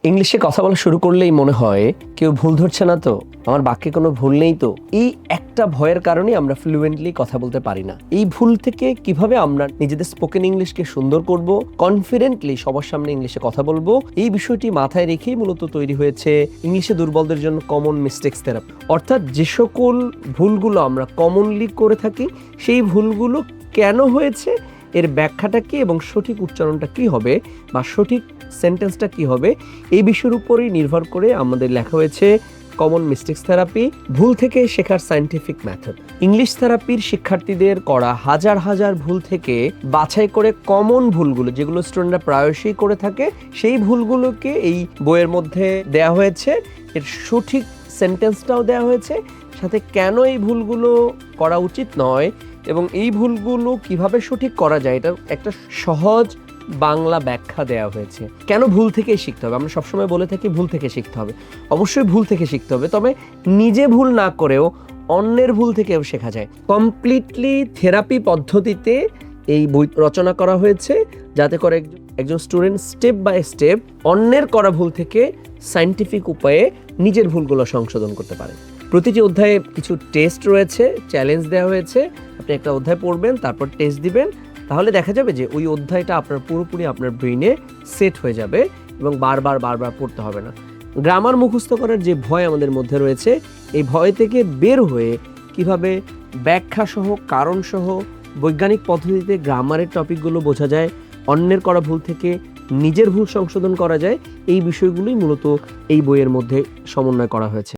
ইংলিশে কথা বলা শুরু করলেই মনে হয় কেউ ভুল ধরছে না তো, আমার বাক্যে কোনো ভুল নেই তো। এই একটা ভয়ের কারণে আমরা ফ্লুয়েন্টলি কথা বলতে পারি না। এই ভুল থেকে কিভাবে আমরা নিজেদের স্পোকেন ইংলিশকে সুন্দর করব, কনফিডেন্টলি সবার সামনে ইংলিশে কথা বলবো, এই বিষয়টি মাথায় রেখেই মূলত তৈরি হয়েছে ইংলিশে দুর্বলদের জন্য কমন মিস্টেক্স থেরাপি। অর্থাৎ যে সকল ভুলগুলো আমরা কমনলি করে থাকি সেই ভুলগুলো কেন হয়েছে, এর ব্যাখ্যাটা কি এবং সঠিক উচ্চারণটা কি হবে বা সঠিক সেন্টেন্সটা কি হবে, এই বিষয়ের উপরেই নির্ভর করে আমাদের লেখা হয়েছে কমন মিস্টেক্স থেরাপি, ভুল থেকে শেখার সায়েন্টিফিক মেথড। ইংলিশ থেরাপির শিক্ষার্থীদের করা হাজার হাজার ভুল থেকে বাছাই করে কমন ভুলগুলো, যেগুলো স্টুডেন্টরা প্রায়শই করে থাকে, সেই ভুলগুলোকে এই বইয়ের মধ্যে দেয়া হয়েছে। এর সঠিক সেন্টেন্সটাও দেওয়া হয়েছে, সাথে কেন এই ভুলগুলো করা উচিত নয় এবং এই ভুলগুলো কিভাবে সঠিক করা যায়, এটা একটা সহজ বাংলা ব্যাখ্যা দেওয়া হয়েছে। কেন ভুল থেকে শিখতে হবে? আমরা সবসময় বলে থাকি ভুল থেকে শিখতে হবে, অবশ্যই ভুল থেকে শিখতে হবে, তবে নিজে ভুল না করেও অন্যের ভুল থেকেও শেখা যায়। কমপ্লিটলি থেরাপি পদ্ধতিতে এই বই রচনা করা হয়েছে, যাতে করে একজন স্টুডেন্ট স্টেপ বাই স্টেপ অন্যের করা ভুল থেকে সায়েন্টিফিক উপায়ে নিজের ভুলগুলো সংশোধন করতে পারে। প্রতিটি অধ্যায়ে কিছু টেস্ট রয়েছে, চ্যালেঞ্জ দেওয়া হয়েছে। আপনি একটা অধ্যায় পড়বেন, তারপর টেস্ট দিবেন, তাহলে দেখা যাবে যে ওই অধ্যায়টা আপনার পুরোপুরি আপনার ব্রেইনে সেট হয়ে যাবে এবং বারবার পড়তে হবে না। গ্রামার মুখস্থ করার যে ভয় আমাদের মধ্যে রয়েছে, এই ভয় থেকে বের হয়ে কিভাবে ব্যাখ্যা সহ, কারণ সহ, বৈজ্ঞানিক পদ্ধতিতে গ্রামারের টপিকগুলো বোঝা যায়, অন্যের করা ভুল থেকে নিজের ভুল সংশোধন করা যায়, এই বিষয়গুলোই মূলত এই বইয়ের মধ্যে সমন্বয় করা হয়েছে।